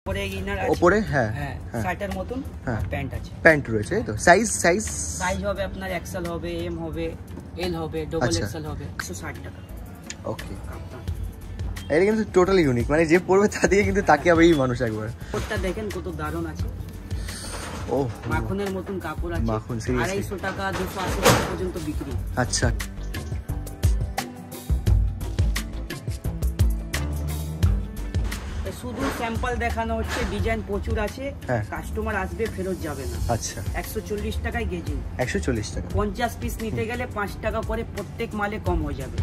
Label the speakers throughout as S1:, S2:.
S1: ওপরে হ্যাঁ
S2: শার্টের মতন প্যান্ট আছে,
S1: প্যান্ট রয়েছে তো। সাইজ
S2: হবে আপনার এক্সেল হবে, এম হবে, এল হবে, ডবল এক্সেল হবে। 160 টাকা।
S1: ওকে, এটা কিন্তু টোটালি ইউনিক, মানে যে পরবে তা দিয়ে কিন্তু তাকিয়ে হবে এই মানুষ একবার।
S2: কাপড়টা দেখেন কত দারুণ আছে।
S1: ও
S2: মাখনের মতন কাপড় আছে,
S1: মাখন
S2: 250 টাকা 280 টাকা পর্যন্ত বিক্রি।
S1: আচ্ছা,
S2: শুধু স্যাম্পল দেখানো হচ্ছে, ডিজাইন প্রচুর আছে, কাস্টমার আসবে ফেরত যাবে না।
S1: আচ্ছা,
S2: 140 টাকায় গেজি।
S1: 140 টাকা।
S2: 50 পিস নিতে গেলে 5 টাকা করে প্রত্যেক মালে কম হয়ে যাবে।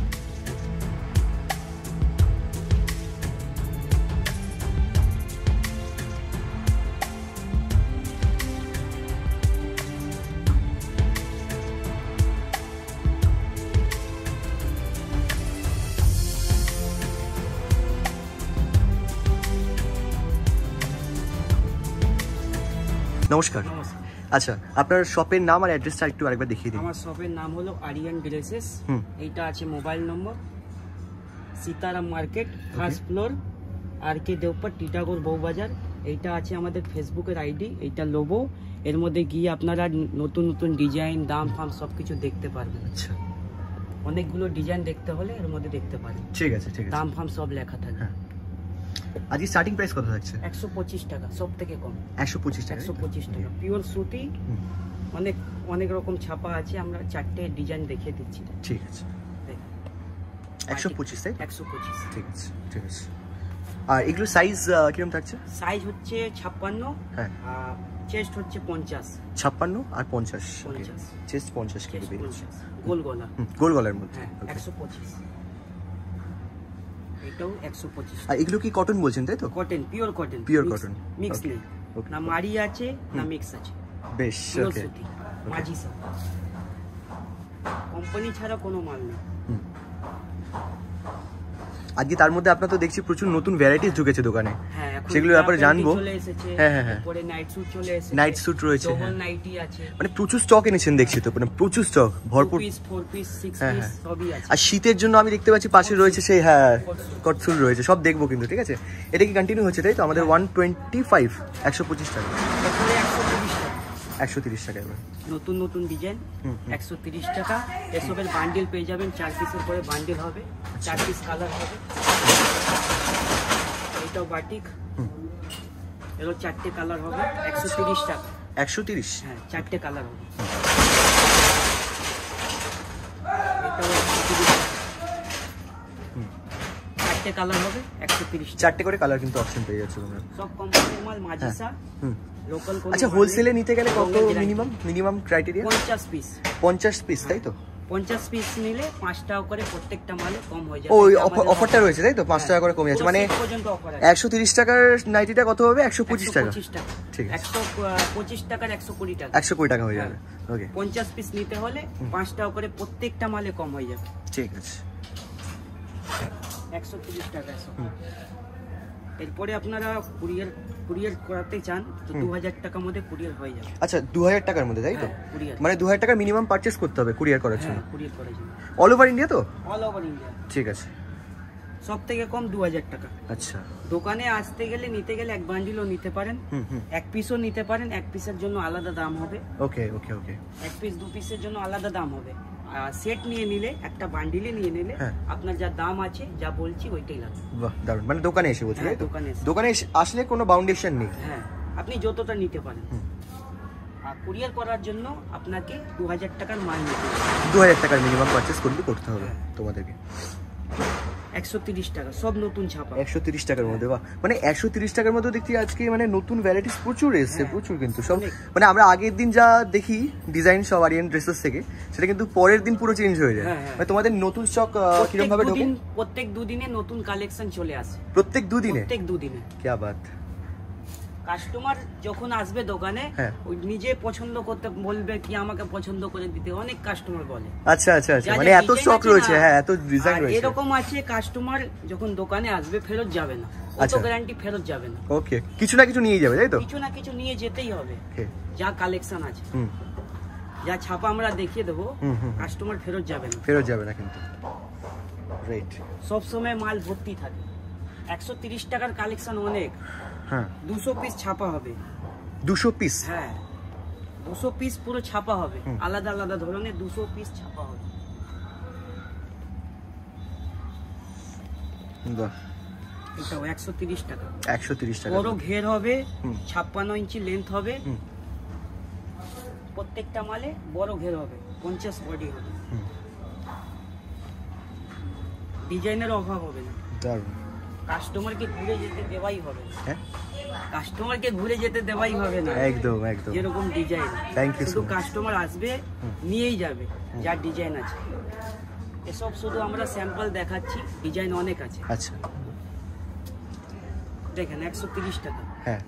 S1: নমস্কার। আচ্ছা, আপনার শপের নাম আর অ্যাড্রেসটা একটু আরেকবার দেখিয়ে দিন।
S2: আমার শপের নাম হলো আরিয়ান ড্রেসেস। এইটা আছে mobile number, Sitaram market, first floor, R K Deopara, Titagarh Boubazar. এইটা আছে আমাদের ফেসবুকের আইডি, এইটা লোগো। এর মধ্যে গিয়ে আপনারা নতুন নতুন ডিজাইন, দাম ফাম সব কিছু দেখতে পারবেন।
S1: আচ্ছা,
S2: অনেকগুলো ডিজাইন দেখতে হলে এর মধ্যে দেখতে পারেন।
S1: ঠিক আছে, ঠিক আছে।
S2: দাম ফাম সব লেখা থাকে।
S1: আজকে স্টার্টিং প্রাইস কত থাকছে?
S2: 125 টাকা, সব থেকে কম।
S1: 125 টাকা।
S2: 125 টাকা পিওর সুতি। অনেক রকম ছাপা আছে, আমরা 4টে ডিজাইন দেখিয়ে দিচ্ছি।
S1: ঠিক আছে, 125 তাই?
S2: 125।
S1: ঠিক আছে, ঠিক আছে। আর এগুলো সাইজ কিরকম থাকছে?
S2: সাইজ হচ্ছে 56,
S1: হ্যাঁ,
S2: চেস্ট হচ্ছে 50।
S1: 56 আর 50। চেস্ট 50 কেজি বেরিয়েছে,
S2: গোল গলা,
S1: গোল গলার মধ্যে।
S2: 125। এটাও 125।
S1: আর এগুলো কি কটন বলছেন তাই তো?
S2: Cotton, pure cotton.
S1: Pure cotton,
S2: mix নেই, না মারি আছে না মিক্স আছে।
S1: বেশ, ওকে।
S2: মাজিসা কোম্পানি ছাড়া কোনো মাল নেই।
S1: আজকে তার মধ্যে আপনার তো দেখছি প্রচুর নতুন ভ্যারাইটিস ঢুকেছে দোকানে, সেগুলো ব্যাপারে জানবো। হ্যাঁ,
S2: পরে নাইট স্যুট চলে এসেছে,
S1: নাইট স্যুট রয়েছে,
S2: ডবল নাইটি আছে,
S1: মানে প্রচুর স্টক এনেছেন দেখছি তো, মানে প্রচুর স্টক, ভরপুর।
S2: 4 পিস 6 পিস সবই আছে।
S1: আর শীতের জন্য আমি দেখতে পাচ্ছি পাশে রয়েছে সেই কট স্যুট রয়েছে, সব দেখবো কিন্তু। ঠিক আছে, এটা কি কন্টিনিউ হচ্ছে তাই তো? আমাদের 125, 125 টাকা, 130 টাকা। এবার
S2: নতুন নতুন ডিজাইন 130 টাকা। এসবের বান্ডেল পেয়ে যাবেন, 4 পিসের করে বান্ডেল হবে, 4 পিস কালার হবে। এটাও বাটিক, এর 4টে কালার হবে, 130 টাকা।
S1: 130?
S2: হ্যাঁ, 4টে কালার হবে। এটাও 130 টাকা। 4টে কালার হবে, 130 টাকা।
S1: 4টে করে কালার কিন্তু অপশন পেয়ে যাচ্ছে তোমরা।
S2: সব কোম্পানির মাল, মাজিসা লোকাল।
S1: আচ্ছা, হোলসেলে নিতে গেলে কত মিনিমাম ক্রাইটেরিয়া?
S2: 50 পিস।
S1: 50 পিস তাই তো?
S2: 50 পিস নিলে 5 টাকা করে প্রত্যেকটা মালে কম হয়ে যাবে।
S1: ওই অফারটা রয়েছে তাই তো? 5 টাকা করে কমে যাচ্ছে, মানে 130 টাকার নাইটিটা কত হবে? 125 টাকা। ঠিক আছে,
S2: 125 টাকার 120 টাকা,
S1: 120 টাকা হয়ে যাবে। ওকে,
S2: 50 পিস নিতে হলে 5 টাকা করে প্রত্যেকটা মালে কম হয়ে যাবে।
S1: ঠিক আছে,
S2: 130 টাকা। এরপরে আপনারা কুরিয়ার করাতে চান তো 2000 টাকার মধ্যে কুরিয়ার হয়ে যাবে।
S1: আচ্ছা, 2000 টাকার মধ্যে তাই তো? মানে 2000 টাকা মিনিমাম পারচেজ করতে হবে কুরিয়ার করার জন্য।
S2: কুরিয়ার করার জন্য
S1: অল ওভার ইন্ডিয়া তো?
S2: All over India.
S1: ঠিক আছে,
S2: সব থেকে কম 2000 টাকা।
S1: আচ্ছা,
S2: দোকানে আসতে গেলে নিতে গেলে এক বান্ডিলও নিতে পারেন, এক পিসও নিতে পারেন। এক পিসের জন্য আলাদা দাম হবে।
S1: ওকে ওকে ওকে।
S2: এক পিস 2 পিসের জন্য আলাদা দাম হবে। সেট নিয়ে নিলে, একটা বান্ডিলে নিয়ে নিলে আপনার যা দাম আছে, যা বলছি ওইটাই লাগবে।
S1: বাহ, দারুণ। মানে দোকানে এসে বলছেন তাই তো? দোকানে আসলে কোনো বাউন্ডেশন নেই।
S2: হ্যাঁ, আপনি যতটা নিতে পারেন। আর কুরিয়ার করার জন্য আপনাকে 2000 টাকার মাল নিতে হবে।
S1: 2000 টাকার মিনিমাম পারচেজ করতে হবে তোমাদেরকে।
S2: 130 টাকা, সব নতুন ছাপা।
S1: 130 টাকার মধ্যে? বাহ, মানে 130 টাকার মধ্যে দেখছি আজকে মানে নতুন ভ্যারাইটিস প্রচুর এসছে, প্রচুর কিন্তু সব। মানে আমরা আগের দিন যা দেখি ডিজাইন সব আরিয়ান ড্রেসেস থেকে, সেটা কিন্তু পরের দিন পুরো চেঞ্জ হয়ে যায়। মানে তোমাদের নতুন স্টক কিরকম ভাবে ঢোকে?
S2: প্রত্যেক 2 দিনে নতুন কালেকশন চলে আসে।
S1: প্রত্যেক 2 দিনে?
S2: প্রত্যেক 2 দিনে।
S1: কি বাত!
S2: কাস্টমার যখন আসবে দোকানে, ওই নিজে পছন্দ করতে বলবে কি আমাকে পছন্দ করে দিতে, অনেক কাস্টমার বলে।
S1: আচ্ছা আচ্ছা আচ্ছা, মানে এত স্টক রয়েছে। হ্যাঁ, এত ডিজাইন রয়েছে।
S2: এরকম আছে, কাস্টমার যখন দোকানে আসবে ফেরত যাবে না, অত গ্যারান্টি ফেরত যাবে না।
S1: ওকে, কিছু না কিছু নিয়ে যাবে তাই তো?
S2: কিছু না কিছু নিয়ে যেতেই হবে। যা কালেকশন আছে, যা ছাপা আমরা দেখিয়ে দেবো, কাস্টমার ফেরত যাবে না।
S1: ফেরত যাবে না কিন্তু। রাইট,
S2: সব সময় মাল ভর্তি থাকে। 130 টাকার কালেকশন অনেক,
S1: হ্যাঁ
S2: 200 পিস ছাপা হবে।
S1: 200 পিস?
S2: হ্যাঁ 200 পিস পুরো ছাপা হবে, আলাদা আলাদা ধরনের 200 পিস ছাপা হবে।
S1: বাহ,
S2: এটাও 130 টাকা।
S1: 130 টাকা।
S2: বড় ঘের হবে, 56 ইঞ্চি লেন্থ হবে, প্রত্যেকটা মালে বড় ঘের হবে, 50 বডি হবে। ডিজাইনের অভাব হবে না।
S1: দারুণ।
S2: কাস্টমারকে ঘুরে যেতে দেওয়াই হবে।
S1: হ্যাঁ
S2: কাস্টমারকে ঘুরে যেতে দেওয়াই হবে না।
S1: একদম একদম।
S2: যেরকম ডিজাইন,
S1: থ্যাংক ইউ।
S2: শুধু কাস্টমার আসবে, নিয়েই যাবে যার ডিজাইন আছে। এসব শুধু আমরা স্যাম্পল দেখাচ্ছি, ডিজাইন অনেক আছে।
S1: আচ্ছা
S2: দেখেন 130 টাকা।
S1: হ্যাঁ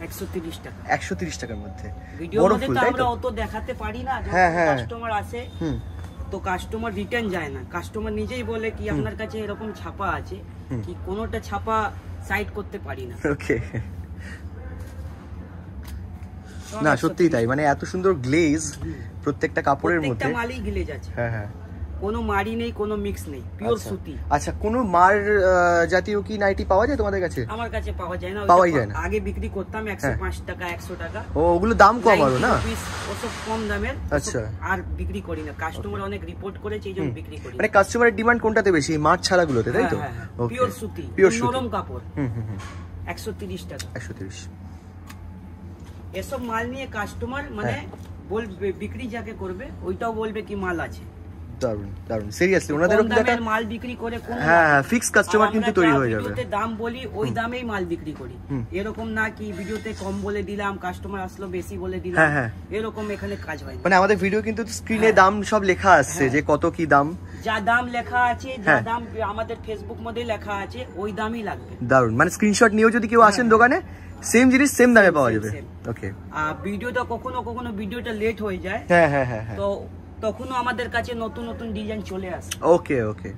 S2: 130 টাকা।
S1: 130 টাকার মধ্যে
S2: ভিডিওর মধ্যে তো আমরা অত দেখাতে পারি না। যখন কাস্টমার আসে তো কাস্টমার রিটার্ন যায় না, কাস্টমার নিজেই বলে কি আপনার কাছে এরকম ছাপা আছে কি, কোনোটা ছাপা সাইড করতে পারি না।
S1: ওকে, না সত্যিই তাই, মানে এত সুন্দর গ্লেজ প্রত্যেকটা কাপড়ের মধ্যে।
S2: প্রত্যেকটা মালই গ্লেজ আছে।
S1: হ্যাঁ হ্যাঁ,
S2: কোনো মারি নেই, কোনো মিক্স নেই, পিওর সুতি।
S1: আচ্ছা, কোনো মার জাতীয় কি নাইটি পাওয়া যায় তোমাদের কাছে?
S2: আমার কাছে পাওয়া যায় না,
S1: পাওয়াই যায় না।
S2: আগে বিক্রি করতাম 105 টাকা 100 টাকা।
S1: ও, ওগুলো দাম কম আরো না?
S2: ওসব কম দামের।
S1: আচ্ছা,
S2: আর বিক্রি করি না, কাস্টমার অনেক রিপোর্ট করেছে এইজন্য বিক্রি করি।
S1: মানে কাস্টমারের ডিমান্ড কোনটাতে বেশি? মার ছাড়া গুলোতে, তাই তো?
S2: পিওর সুতি,
S1: পিওর সুতি,
S2: নরম কাপড়। 130 টাকা।
S1: 130।
S2: এসব মাল নিয়ে কাস্টমার মানে বলবে, বিক্রি যাকে করবে ওইটাও বলবে কি মাল আছে।
S1: দারুন দারুন, সিরিয়াসলি ওনাদের
S2: দামের মাল বিক্রি করে কোন
S1: ফিক্স কাস্টমার কিন্তু তৈরি হয়ে যাবে।
S2: ভিডিওতে দাম বলি ওই দামেই মাল বিক্রি করি, এরকম না কি ভিডিওতে কম বলে দিলাম, কাস্টমার আসলো বেশি বলে দিলাম, এরকম এখানে কাজ হয় না।
S1: মানে আমাদের ভিডিও কিন্তু স্ক্রিনে দাম সব লেখা আসছে যে কত কি দাম,
S2: যা দাম লেখা আছে, যা দাম আমাদের ফেসবুক মধ্যে লেখা আছে ওই দামই লাগবে।
S1: দারুন, মানে স্ক্রিনশট নিয়েও যদি কেউ আসেন দোকানে সেম জিনিস সেম দামে পাওয়া যাবে। ওকে,
S2: আর ভিডিওটা কখনো কখনো ভিডিওটা লেট হয়ে যায়,
S1: হ্যাঁ হ্যাঁ হ্যাঁ,
S2: তো তখনও আমাদের কাছে নতুন নতুন ডিজাইন চলে আসে।
S1: ওকে ওকে,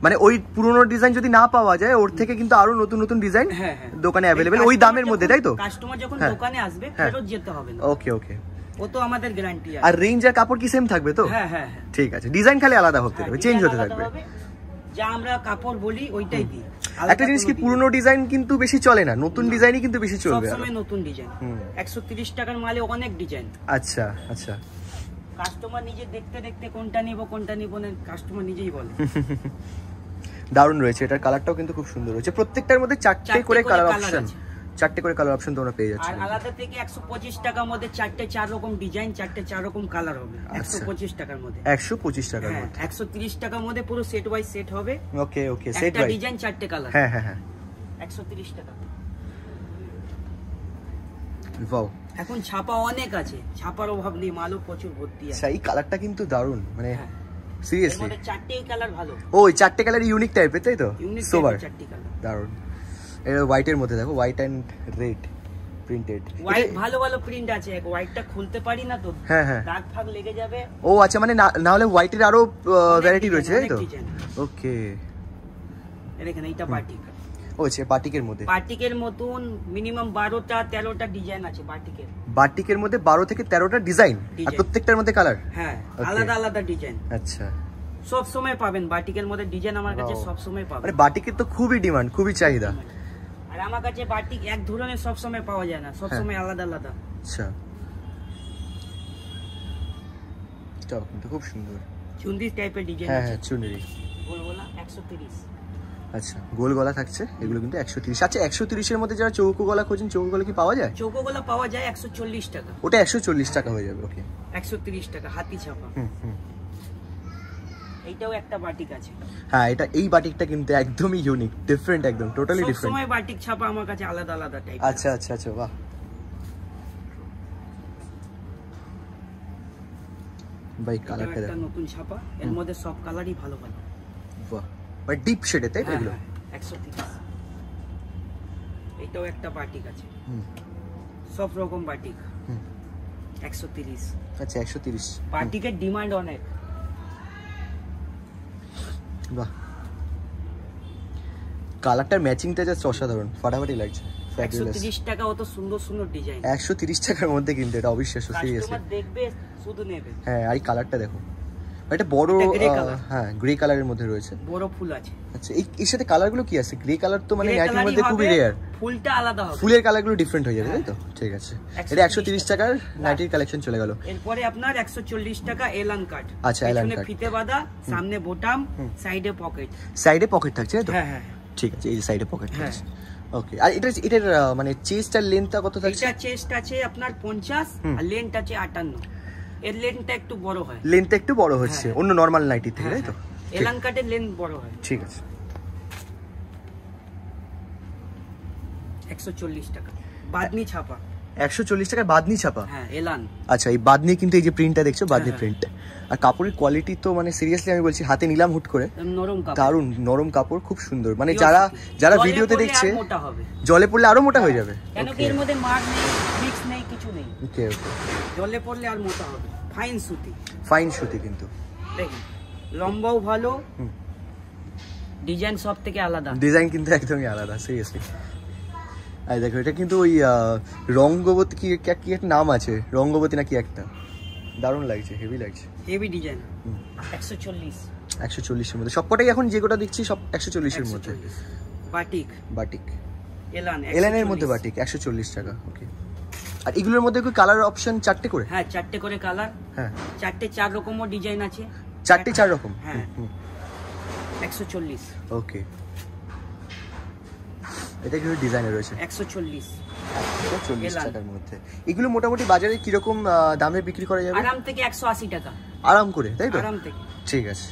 S1: মানে ওই পুরনো ডিজাইন যদি না পাওয়া যায় ওর থেকে কিন্তু আরো নতুন নতুন ডিজাইন দোকানে अवेलेबल ওই দামের মধ্যে, তাই তো?
S2: কাস্টমার যখন দোকানে আসবে ফেরত যেতে হবে না।
S1: ওকে ওকে,
S2: ও তো আমাদের গ্যারান্টি আছে।
S1: আর রেঞ্জ আর কাপড় কি সেম থাকবে তো?
S2: হ্যাঁ হ্যাঁ,
S1: ঠিক আছে, ডিজাইন খালি আলাদা হতে হবে, চেঞ্জ হতে থাকবে।
S2: যা আমরা কাপড় বলি ওইটাই দিই।
S1: একটা জিনিস কি, পুরনো ডিজাইন কিন্তু বেশি চলে না, নতুন ডিজাইনই কিন্তু বেশি চলবে।
S2: সবসময় নতুন ডিজাইন। 130 টাকার মালে অনেক ডিজাইন।
S1: আচ্ছা আচ্ছা,
S2: কাস্টমার নিজে দেখতে দেখতে কোনটা নিব না কাস্টমার নিজেই বলে।
S1: দারুণ রয়েছে, এটার কালারটাও কিন্তু খুব সুন্দর রয়েছে। প্রত্যেকটার মধ্যে চারটে করে কালার অপশন, চারটে করে কালার অপশন তোমরা পেয়ে যাচ্ছ।
S2: আর আলাদা থেকে 125 টাকার মধ্যে চারটে 4 রকম ডিজাইন, চারটে 4 রকম কালার হবে 125 টাকার মধ্যে।
S1: 125 টাকার মধ্যে
S2: 130 টাকার মধ্যে পুরো সেট বাই সেট হবে।
S1: ওকে ওকে, সেট বাই
S2: একটা ডিজাইন চারটে কালার।
S1: হ্যাঁ হ্যাঁ হ্যাঁ,
S2: 130 টাকা।
S1: ওয়াও,
S2: এখন ছাপা অনেক আছে, ছাপার অভাব নেই, মালও প্রচুর ভর্তি আছে।
S1: সেই কালারটা কিন্তু দারুণ, মানে সিরিয়াসলি
S2: এর মধ্যে চারটেই কালার ভালো।
S1: ওই চারটে কালার ইউনিক টাইপের, তাই তো?
S2: সোবার চারটি কালার
S1: দারুণ। এর হোয়াইট এর মধ্যে দেখো, white and red printed.
S2: White ভালো ভালো প্রিন্ট আছে, হোয়াইটটা খুলতে পারি না তো,
S1: হ্যাঁ হ্যাঁ,
S2: দাগ ফাগ লেগে যাবে।
S1: ও আচ্ছা, মানে না হলে হোয়াইটের আরো ভ্যারাইটি রয়েছে, তাই তো? ওকে,
S2: দেখেন এইটা বাটিক।
S1: ও আচ্ছা, বাটিকের মধ্যে
S2: বাটিকের মতন মিনিমাম 12টা 13টা ডিজাইন আছে বাটিকের।
S1: বাটিকের মধ্যে 12 থেকে 13টা ডিজাইন, আর প্রত্যেকটার মধ্যে কালার।
S2: হ্যাঁ, আলাদা আলাদা ডিজাইন।
S1: আচ্ছা,
S2: সব সময় পাবেন বাটিকের মধ্যে ডিজাইন, আমার কাছে সব সময় পাবেন।
S1: মানে বাটিকের তো খুবই ডিমান্ড, খুবই চাহিদা।
S2: আর আমার কাছে বাটিক এক ধরনের সব সময় পাওয়া যায় না, সব সময় আলাদা আলাদা।
S1: আচ্ছা, এটাও কিন্তু খুব সুন্দর
S2: চুনরি টাইপের ডিজাইন আছে।
S1: হ্যাঁ, চুনরি
S2: গোল গলা 130।
S1: আচ্ছা, গোল গলা থাকছে, এগুলো কিন্তু 130। আচ্ছা, 130 এর মধ্যে যারা চৌকো গলা খোঁজেন, চৌকো গলা কি পাওয়া যায়?
S2: চৌকো গলা পাওয়া যায় 140 টাকা।
S1: ওটা 140 টাকা হয়ে যাবে। ওকে,
S2: 130 টাকা হাতি ছাপা। এইটাও একটা বাটিক আছে।
S1: হ্যাঁ, এই বাটিকটা কিন্তু একদমই ইউনিক, ডিফারেন্ট, একদম টোটালি ডিফারেন্ট।
S2: সব সময় বাটিক ছাপা আমার কাছে আলাদা আলাদা টাইপ।
S1: আচ্ছা আচ্ছা আচ্ছা, বাহ, ভাই কালারটা দেখো,
S2: নতুন ছাপা, এর মধ্যে সব কালারই ভালো ভালো।
S1: বাহ, মানে ডিপ শেডে, তাই তো? এগুলো
S2: 130। এইটাও একটা বাটিক আছে, সব রকম বাটিক। 130।
S1: আচ্ছা, 130।
S2: বাটিকের ডিমান্ড অনেক।
S1: বাহ, কালারটার ম্যাচিংটা জাস্ট অসাধারণ, ফাটাফাটি লাগছে।
S2: 130 টাকা, অত সুন্দর সুন্দর ডিজাইন
S1: 130 টাকার মধ্যে কিন্তু এটা অবিশ্বাস্য, সিরিয়াসলি
S2: কাস্টমার দেখবে শুধু নেবে।
S1: হ্যাঁ, আর এই কালারটা দেখো, এটা বড়, হ্যাঁ গ্রে কালারের মধ্যে রয়েছে,
S2: বড় ফুল আছে।
S1: আচ্ছা এর সাথে কালারগুলো কি আছে? গ্রে কালার তো মানে নাইটির মধ্যে খুবই রেয়ার,
S2: ফুলটা আলাদা হবে,
S1: ফুলের কালারগুলো ডিফারেন্ট হয়ে যাবে, তাই তো? ঠিক আছে, এটা 130 টাকার নাইটির কালেকশন চলে গেল।
S2: এরপরে আপনার 140 টাকা এলান কাট।
S1: আচ্ছা এলান কাট,
S2: ফিতে বাঁধা, সামনে বোতাম, সাইডে পকেট।
S1: সাইডে পকেট থাকছে তাই তো?
S2: হ্যাঁ হ্যাঁ
S1: ঠিক আছে, এই সাইডে পকেট থাকছে। ওকে, আর এটার মানে চেস্ট আর লেন্থটা কত থাকছে?
S2: এটা চেস্ট আছে আপনার 50 আর লেন্থ আছে 58। এর লেন্থটা একটু বড় হয়,
S1: লেন্থটা একটু বড় হচ্ছে অন্য নরমাল নাইটি থেকে, তাই তো?
S2: এলান কাটের লেন্থ বড় হয়।
S1: ঠিক আছে,
S2: 140 টাকা বাদনি ছাপা।
S1: 140 টাকার বাদনি ছাপা,
S2: হ্যাঁ এলান।
S1: আচ্ছা এই বাদনি কিন্তু এই যে প্রিন্টটা দেখছো, বাদনি প্রিন্ট, আর কাপড়ের কোয়ালিটি তো মানে সিরিয়াসলি আমি বলছি, হাতে নিলাম হুট করে,
S2: নরম কাপড়,
S1: দারুন নরম কাপড়, খুব সুন্দর। মানে যারা ভিডিওতে দেখছে,
S2: মোটা হবে,
S1: জলে পড়লে আরো মোটা হয়ে যাবে,
S2: কেন কি এর মধ্যে মার নেই, মিক্স নেই, কিছু নেই।
S1: ওকে ওকে,
S2: জলে পড়লে আর মোটা হবে। ফাইন সুতি,
S1: ফাইন সুতি কিন্তু
S2: দেখুন, লম্বাও ভালো, ডিজাইন সব থেকে আলাদা,
S1: ডিজাইন কিন্তু একদমই আলাদা সিরিয়াসলি। এই দেখো এটা কিন্তু ওই রঙ্গবতী কি একটা নাম আছে, রঙ্গবতী নাকি একটা, দারুণ লাগছে, হেভি লাগছে,
S2: হেভি ডিজাইন। 140
S1: 140 এর মধ্যে সবকটাই এখন যে কোটা দেখছি সব 140 এর মধ্যে।
S2: বাটিক,
S1: বাটিক
S2: এলানের
S1: মধ্যে বাটিক 140 টাকা। ওকে, আর এগুলোর মধ্যে কি কালার অপশন 4টে করে?
S2: হ্যাঁ 4টে করে কালার, হ্যাঁ 4টে 4 রকমের ডিজাইন আছে,
S1: 4টে 4 রকম।
S2: হ্যাঁ 140।
S1: ওকে, এটা কি ডিজাইনে রয়েছে?
S2: 140
S1: টাকার মধ্যে। এগুলো মোটামুটি বাজারে কি রকম দামে বিক্রি করা যাবে?
S2: আরাম থেকে 180 টাকা,
S1: আরাম করে, তাই তো?
S2: আরাম থেকে।
S1: ঠিক আছে,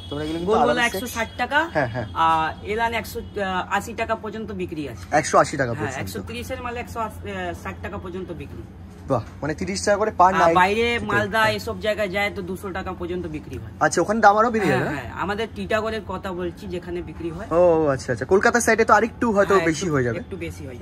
S1: তোমরা এগুলো কিন্তু
S2: গোলগোলা 160 টাকা,
S1: হ্যাঁ হ্যাঁ,
S2: আর এলান 180 টাকা পর্যন্ত বিক্রি আছে।
S1: 180 টাকা পর্যন্ত,
S2: 130 এর মাল 160 টাকা পর্যন্ত বিক্রি।
S1: বাহ, মানে 30 টাকা করে পার নাইট।
S2: বাইরে মালদা এসব জায়গায় যায় তো 200 টাকা পর্যন্ত বিক্রি হয়।
S1: আচ্ছা, ওখানে দাম আরো বেড়ে যাবে?
S2: হ্যাঁ, আমাদের টিটাগড়ের কথা বলছি, যেখানে বিক্রি হয়।
S1: ও আচ্ছা আচ্ছা, কলকাতা সাইডে তো আরেকটু হয়তো বেশি হয়ে যাবে,
S2: একটু বেশি হয়।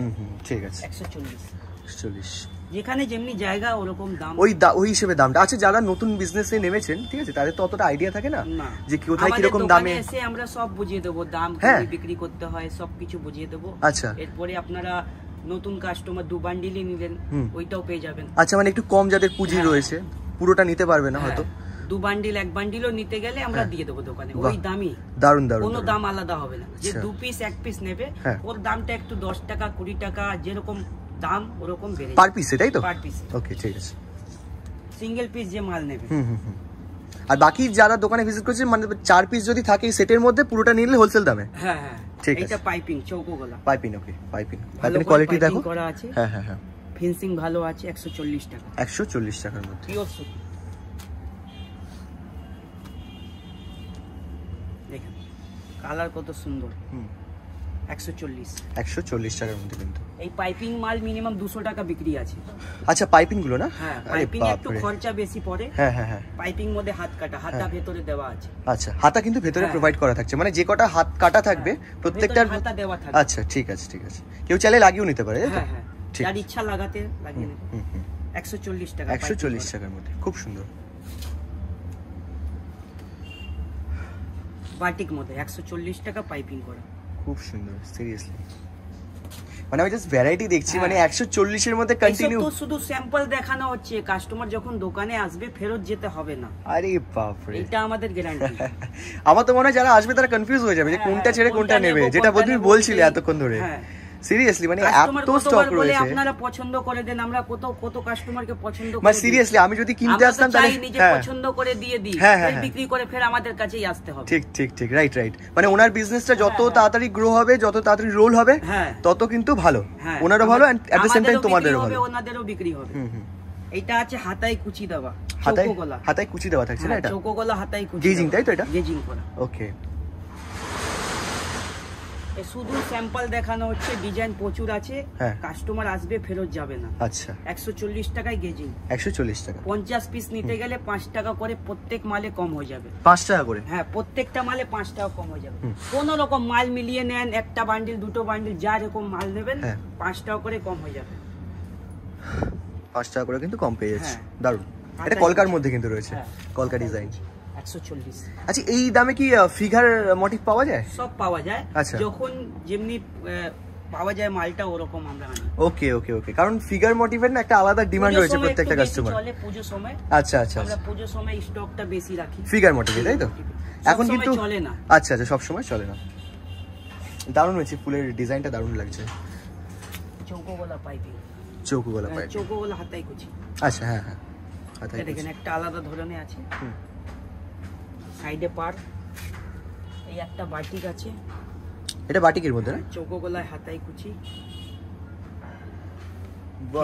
S1: ঠিক আছে,
S2: 140 যেখানে যেমনি জায়গা ওরকম দাম,
S1: ওই হিসেবে দামটা। আচ্ছা, যারা নতুন বিজনেসে নেমেছেন, ঠিক আছে, তাদের তো অতটা আইডিয়া থাকে না যে কোথায় কি রকম দামে
S2: এসে আমরা সব বুঝিয়ে দেবো, দাম কি বিক্রি করতে হয় সবকিছু বুঝিয়ে দেবো।
S1: আচ্ছা,
S2: এরপরে আপনারা নতুন কাস্টমার 2 বান্ডিলই নিলেন, ওইটাও পেয়ে যাবেন।
S1: আচ্ছা, মানে একটু কম যাদের পুঁজি রয়েছে, পুরোটা নিতে পারবে না হয়তো,
S2: 2 বান্ডিল 1 বান্ডিলও নিতে গেলে আমরা দিয়ে দেবো দোকানে, ওই দামই।
S1: দারুন দারুন,
S2: কোনো দাম আলাদা হবে না। যে 2 পিস 1 পিস নেবে, ওর দামটা একটু 10 টাকা 20 টাকা যেরকম দাম ওরকম বেড়ে
S1: পার পিস, তাই তো?
S2: Per piece.
S1: ওকে, ঠিক আছে।
S2: সিঙ্গেল পিস যে মাল নেবে।
S1: আর বাকি যারা দোকানে ভিজিট করছে, মানে 4 পিস যদি থাকে সেটের মধ্যে, পুরোটা নিলে হোলসেল দামে।
S2: হ্যাঁ হ্যাঁ, ঠিক আছে। এটা পাইপিং, চৌকো গলা
S1: পাইপিং। ওকে, পাইপিং কোয়ালিটি দেখো
S2: করা আছে।
S1: হ্যাঁ হ্যাঁ হ্যাঁ,
S2: ফিনিশিং ভালো আছে। 140 টাকা,
S1: 140 টাকার মধ্যে
S2: পিওর সুতি। দেখেন কালার কত সুন্দর। 140
S1: টাকার মধ্যে কিন্তু
S2: এই পাইপিং মাল মিনিমাম 200 টাকা বিক্রি আছে।
S1: আচ্ছা, পাইপিং গুলো না?
S2: হ্যাঁ, পাইপিং একটু খরচা বেশি পড়ে।
S1: হ্যাঁ হ্যাঁ হ্যাঁ,
S2: পাইপিং মধ্যে হাত কাটা, হাতা ভেতরে দেওয়া আছে।
S1: আচ্ছা, হাতা কিন্তু ভেতরে প্রোভাইড করা থাকছে, মানে যে কটা হাত কাটা থাকবে প্রত্যেকটার
S2: হাতা দেওয়া থাকবে।
S1: আচ্ছা, ঠিক আছে ঠিক আছে, কেউ চাইলে লাগিয়েও নিতে পারে।
S2: হ্যাঁ হ্যাঁ, যার ইচ্ছা লাগাতে লাগিয়ে নেবে। 140 টাকা,
S1: 140 টাকার মধ্যে খুব সুন্দর।
S2: বাটিক মধ্যে 140 টাকা পাইপিং করা,
S1: খুব সুন্দর সিরিয়াসলি। মানে আমি জাস্ট ভ্যারাইটি দেখছি, মানে 140 এর মধ্যে কন্টিনিউ।
S2: তো শুধু স্যাম্পল দেখানো হচ্ছে, কাস্টমার যখন দোকানে আসবে ফেরত যেতে হবে না।
S1: আরে বাপ রে,
S2: এটা আমাদের গ্যারান্টি।
S1: আমার তো মনে হয় যারা আসবে তারা কনফিউজ হয়ে যাবে যে কোনটা ছেড়ে কোনটা নেবে, যেটা তুমি বলছিলে এতক্ষণ ধরে। সিরিয়াসলি, মানে এত স্টক রয়েছে।
S2: আপনারা পছন্দ করে দেন, আমরা কত কাস্টমারকে পছন্দ করে।
S1: মানে সিরিয়াসলি আমি যদি কিনতে আসতাম তাহলে
S2: নিজে পছন্দ করে দিয়ে দিই, ফের বিক্রি করে ফের আমাদের কাছেই আসতে হবে।
S1: ঠিক ঠিক ঠিক, রাইট রাইট। মানে ওনার বিজনেসটা যত তাড়াতাড়ি গ্রো হবে, যত তাড়াতাড়ি রোল হবে, তত কিন্তু ভালো, ওনারও ভালো, and at the same time তোমাদেরও ভালো,
S2: ওনাদেরও বিক্রি হবে। এটা আছে হাতায় কুচি দেওয়া,
S1: হাতায় কুচি দেওয়া থাকছে না? এটা
S2: চৌকো গলা হাতায় কুচি,
S1: গেজিং, তাই তো? এটা
S2: গেজিং করা।
S1: ওকে,
S2: শুধু স্যাম্পল দেখানো হচ্ছে, ডিজাইন প্রচুর আছে, কাস্টমার আসবে ফেরত যাবে না।
S1: আচ্ছা,
S2: 140 টাকায় গেজিং,
S1: 140 টাকা।
S2: 50 পিস নিতে গেলে 5 টাকা করে প্রত্যেক মালে কম হয়ে যাবে।
S1: 5 টাকা করে?
S2: হ্যাঁ, প্রত্যেকটা মালে 5 টাকা কম হয়ে যাবে। কোন রকম মাল মিলিয়ে নেন, একটা বান্ডিল 2টো বান্ডিল যা রকম মাল নেবেন, 5 টাকা করে কম হয়ে যাবে।
S1: 5 টাকা করে কিন্তু কম পেয়ে যাচ্ছে, দারুণ। এটা কলকার মধ্যে কিন্তু রয়েছে, কলকা ডিজাইন।
S2: 140।
S1: আচ্ছা, এই দামে কি ফিগার মোটিভ পাওয়া যায়?
S2: সব পাওয়া যায়।
S1: আচ্ছা,
S2: যখন যেমনি পাওয়া যায় মালটা ওরকম আমরা আনি।
S1: ওকে ওকে ওকে, কারণ ফিগার মোটিভের না একটা আলাদা ডিমান্ড রয়েছে প্রত্যেকটা কাস্টমার।
S2: চলে পুজোর সময়।
S1: আচ্ছা আচ্ছা,
S2: আমরা পুজোর সময় স্টকটা বেশি রাখি
S1: ফিগার মোটিভে, তাই তো? এখন কিন্তু
S2: চলে না।
S1: আচ্ছা আচ্ছা, সব সময় চলে না। দারুণ হয়েছে, ফুলের ডিজাইনটা দারুণ লাগছে।
S2: চৌকো গলা পাইপিং,
S1: চৌকো গলা পাইপিং,
S2: চৌকো গলা হাতাই কুচি।
S1: আচ্ছা হ্যাঁ হ্যাঁ, হাতাই কুচি।
S2: দেখেন একটা আলাদা ধরনের আছে। সাইডে পার, এই একটা বাটিক আছে,
S1: এটা বাটিকের মধ্যে না?
S2: চৌকো গলায় হাতাই কুচি।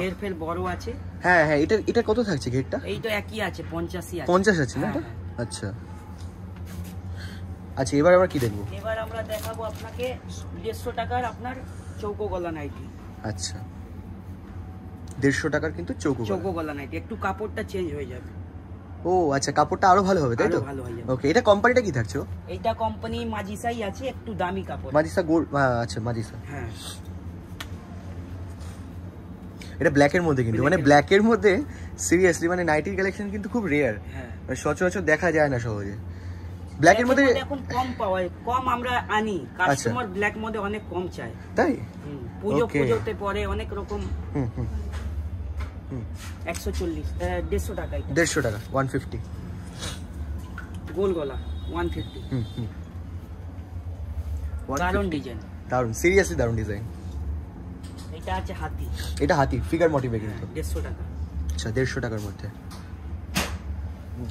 S2: ঘের ফের বড় আছে।
S1: হ্যাঁ হ্যাঁ, এটা কত থাকছে ঘেরটা?
S2: এইটা একই আছে, 85 আছে।
S1: 50 আছে না এটা? আচ্ছা আচ্ছা, এবার আমরা কি দেখবো?
S2: এবার আমরা দেখাবো আপনাকে 150 টাকার আপনার চৌকো গলা নাইটি।
S1: আচ্ছা, 150 টাকার কিন্তু চৌকো
S2: গলা নাইটি। একটু কাপড়টা চেঞ্জ হয়ে যাবে।
S1: ও আচ্ছা, কাপড়টা আরো ভালো হবে, তাই তো?
S2: ভালো হয়ে যাবে।
S1: ওকে, এটা কোম্পানিটা কি থাকছে?
S2: এইটা কোম্পানি মাজিসাই আছে, একটু দামি কাপড়।
S1: মাজিসা গোল্ড, আচ্ছা মাজিসা।
S2: হ্যাঁ,
S1: এটা ব্ল্যাক এর মধ্যে, কিন্তু মানে ব্ল্যাক এর মধ্যে সিরিয়াসলি মানে নাইটির কালেকশন কিন্তু খুব রেয়ার।
S2: হ্যাঁ,
S1: সচরাচর দেখা যায় না সহজে ব্ল্যাক এর মধ্যে।
S2: এখন কম পাওয়া যায়, কম আমরা আনি। কাস্টমার ব্ল্যাক মধ্যে অনেক কম চায়,
S1: তাই?
S2: পুজোতে পরে অনেক রকম। 140 150 টাকা।
S1: 150 টাকা, 150।
S2: গোল গলা 150। দারুন ডিজাইন,
S1: দারুন, সিরিয়াসলি দারুন ডিজাইন।
S2: এটা আছে হাতি।
S1: এটা হাতি ফিগার মোটিভে কিন্তু
S2: 150 টাকা।
S1: আচ্ছা, 150 টাকার মধ্যে।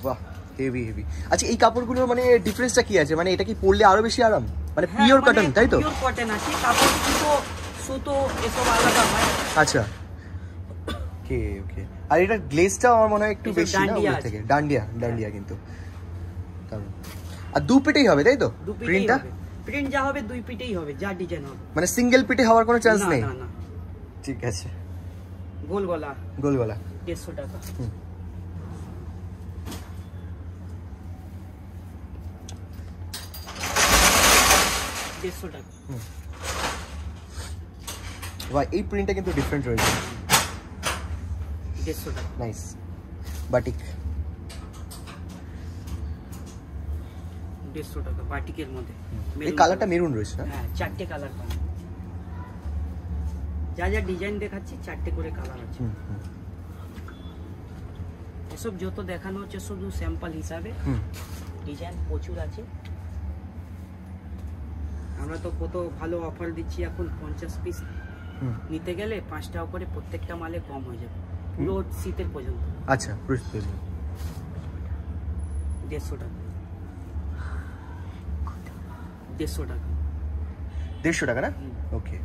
S1: বাহ, হেভি হেভি। আচ্ছা, এই কাপড়গুলোর মানে ডিফারেন্সটা কি আছে? মানে এটা কি পরলে আরো বেশি আরাম? মানে পিওর কটন, তাই তো?
S2: পিওর কটন আছে, কাপড় সুতো এসব আলাদা হয়।
S1: আচ্ছা, ওকে ওকে। আর এটা গ্লেজটা আমার মনে হয় একটু বেশি না ওর থেকে? ডান্ডিয়া কিন্তু দারুন। আর দু পিটেই হবে, তাই তো? প্রিন্টটা
S2: প্রিন্ট যা হবে দুই পিটেই হবে, যা ডিজাইন হবে।
S1: মানে সিঙ্গেল পিটে হওয়ার কোনো চান্স নেই?
S2: না না।
S1: ঠিক আছে।
S2: গোল গলা 150 টাকা।
S1: ভাই, এই প্রিন্টটা কিন্তু ডিফারেন্ট রয়েছে।
S2: 150 টাকা।
S1: Nice batik.
S2: 150 টাকা বাটিকের মধ্যে।
S1: এই কালারটা মেরুন রয়েছে না?
S2: হ্যাঁ, 4টে কালার পাবেন। যা যা ডিজাইন দেখাচ্ছি 4টে করে কালার আছে। এসব যত দেখানো হচ্ছে শুধু স্যাম্পল হিসাবে, ডিজাইন প্রচুর আছে। আমরা তো কত ভালো অফার দিচ্ছি এখন। 50 পিস নিতে গেলে 5 টাকা করে প্রত্যেকটা মালে কম হয়ে যাবে, পুরো শীতের পর্যন্ত।
S1: আচ্ছা,
S2: 150 টাকা। 150 টাকা।
S1: 150 টাকা না? ওকে।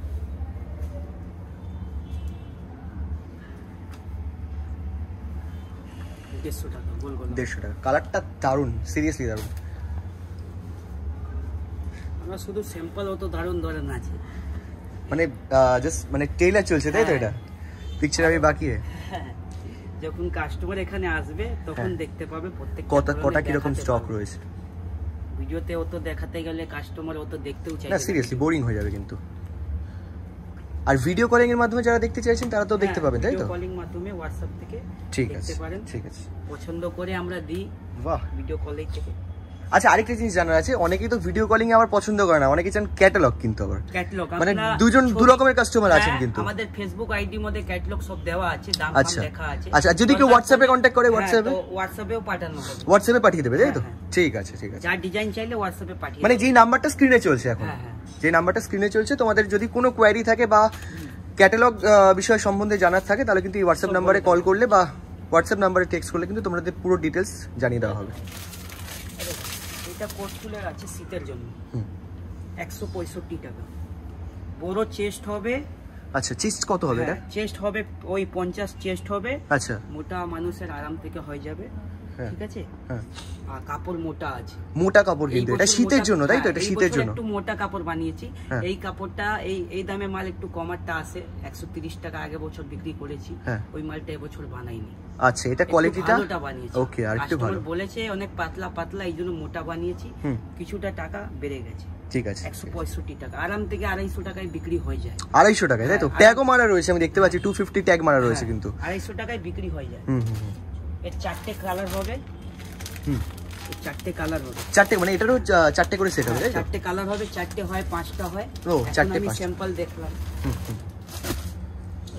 S2: টাকা গোল গোল।
S1: 150 টাকা। কালারটা দারুন, সিরিয়াসলি দারুন।
S2: আমরা শুধু স্যাম্পল অত দারুন দারুন আছে,
S1: মানে জাস্ট মানে টেইলার চলছে, তাই তো? এটা পিকচার আমি বাকি
S2: যখন কাস্টমার এখানে আসবে তখন দেখতে পাবে প্রত্যেকটা
S1: কটা কি রকম স্টক রয়েছে।
S2: ভিডিওতে অত দেখাতে গেলে কাস্টমার অত দেখতেও চাইবে
S1: না, সিরিয়াসলি বোরিং হয়ে যাবে কিন্তু। আর ভিডিও কলিং এর মাধ্যমে যারা দেখতে চাইছেন তারা তো দেখতে পাবেন, তাই তো?
S2: ভিডিও কলিং মাধ্যমে WhatsApp থেকে দেখতে পারেন।
S1: ঠিক আছে,
S2: পছন্দ করে আমরা দিই।
S1: বাহ,
S2: ভিডিও কলিং থেকে।
S1: আচ্ছা, আরেকটা জিনিস জানার আছে, অনেকেই তো ভিডিও কলিং আবার পছন্দ করে না, অনেকে চান ক্যাটালগ কিন্তু। আবার
S2: ক্যাটালগ
S1: মানে দু রকমের কাস্টমার আছেন কিন্তু।
S2: আমাদের ফেসবুক আইডি মধ্যে ক্যাটালগ সব দেওয়া আছে, দাম লেখা আছে।
S1: আচ্ছা, যদি কেউ হোয়াটসঅ্যাপে কন্টাক্ট করে
S2: হোয়াটসঅ্যাপেও পাঠানো হবে।
S1: হোয়াটসঅ্যাপে পাঠিয়ে দেবে, তাই তো? ঠিক আছে ঠিক আছে।
S2: যা ডিজাইন চাইলে হোয়াটসঅ্যাপে পাঠিয়ে
S1: মানে যেই নাম্বারটা স্ক্রিনে চলছে এখন, যে নাম্বারটা স্ক্রিনে চলছে, তোমাদের যদি কোনো কোয়ারি থাকে বা ক্যাটালগ বিষয় সম্বন্ধে জানার থাকে তাহলে কিন্তু এই হোয়াটসঅ্যাপ নাম্বারে কল করলে বা হোয়াটসঅ্যাপ নাম্বারে টেক্সট করলে কিন্তু তোমাদের পুরো ডিটেলস জানিয়ে দেওয়া হবে।
S2: এটা কোট ফুলের আছে শীতের জন্য, 165 টাকা। বড় চেস্ট হবে।
S1: আচ্ছা, চেস্ট কত হবে এটা?
S2: চেস্ট হবে ওই 50 চেস্ট হবে।
S1: আচ্ছা,
S2: মোটা মানুষের আরাম থেকে হয়ে যাবে, ঠিক আছে?
S1: হ্যাঁ।
S2: আর কাপড় মোটা আছে,
S1: মোটা কাপড় কিন্তু এটা শীতের জন্য, তাই তো? এটা শীতের জন্য
S2: একটু মোটা কাপড় বানিয়েছি। এই কাপড়টা এই দামে মাল একটু কমারটা আছে 130 টাকা, আগে বছর বিক্রি করেছি। ওই মালটা এবছর বানাইনি।
S1: আচ্ছা, এটা কোয়ালিটিটা
S2: ভালোটা বানিয়েছি।
S1: ওকে, আর একটু ভালো
S2: বলেছে অনেক পাতলা পাতলা, এইজন্য মোটা বানিয়েছি। কিছুটা টাকা বেড়ে গেছে।
S1: ঠিক আছে,
S2: 165 টাকা। আরাম থেকে 250 টাকায় বিক্রি হয়ে যায়।
S1: 250 টাকায়, তাই তো? ট্যাগও মারা রয়েছে, আমি দেখতে পাচ্ছি 250 ট্যাগ মারা রয়েছে কিন্তু।
S2: 250 টাকায় বিক্রি হয়ে যায়। এর 4টে কালার হবে। 4টে কালার হবে।
S1: 4টে মানে এটারও 4টে করে সেট হবে তাই তো?
S2: 4টে কালার হবে, 4টে হয় 5টা হয়।
S1: ও 4টে
S2: আমি
S1: 5
S2: স্যাম্পল দেখলাম।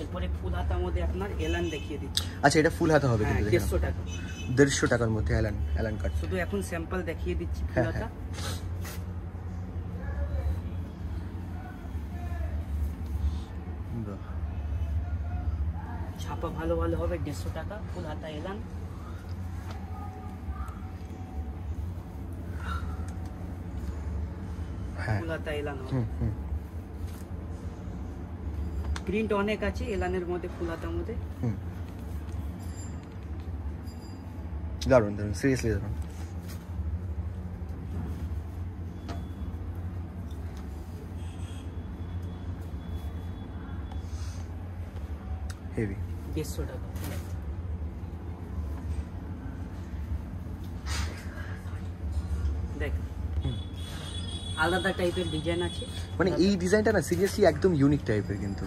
S2: এরপরে ফুল হাতার মধ্যে আপনার এলান দেখিয়ে দিচ্ছি।
S1: আচ্ছা এটা ফুল হাতা হবে কিন্তু
S2: 150 টাকা।
S1: 150 টাকার মধ্যে এলান কাট।
S2: শুধু এখন স্যাম্পল দেখিয়ে দিচ্ছি ফুল হাতা। ছাপা ভালো ভালো হবে, 150 টাকা ফুল হাতা এলান। ফুল হাতা এলান হবে। প্রিন্ট অনেক আছে এলানের মধ্যে, ফুল হাতার মধ্যে।
S1: দারুন সিরিয়াসলি দারুন। হেভি।
S2: 150 টাকা। দেখ আলাদা টাইপের ডিজাইন আছে,
S1: মানে এই ডিজাইনটা না সিরিয়াসলি একদম ইউনিক টাইপের কিন্তু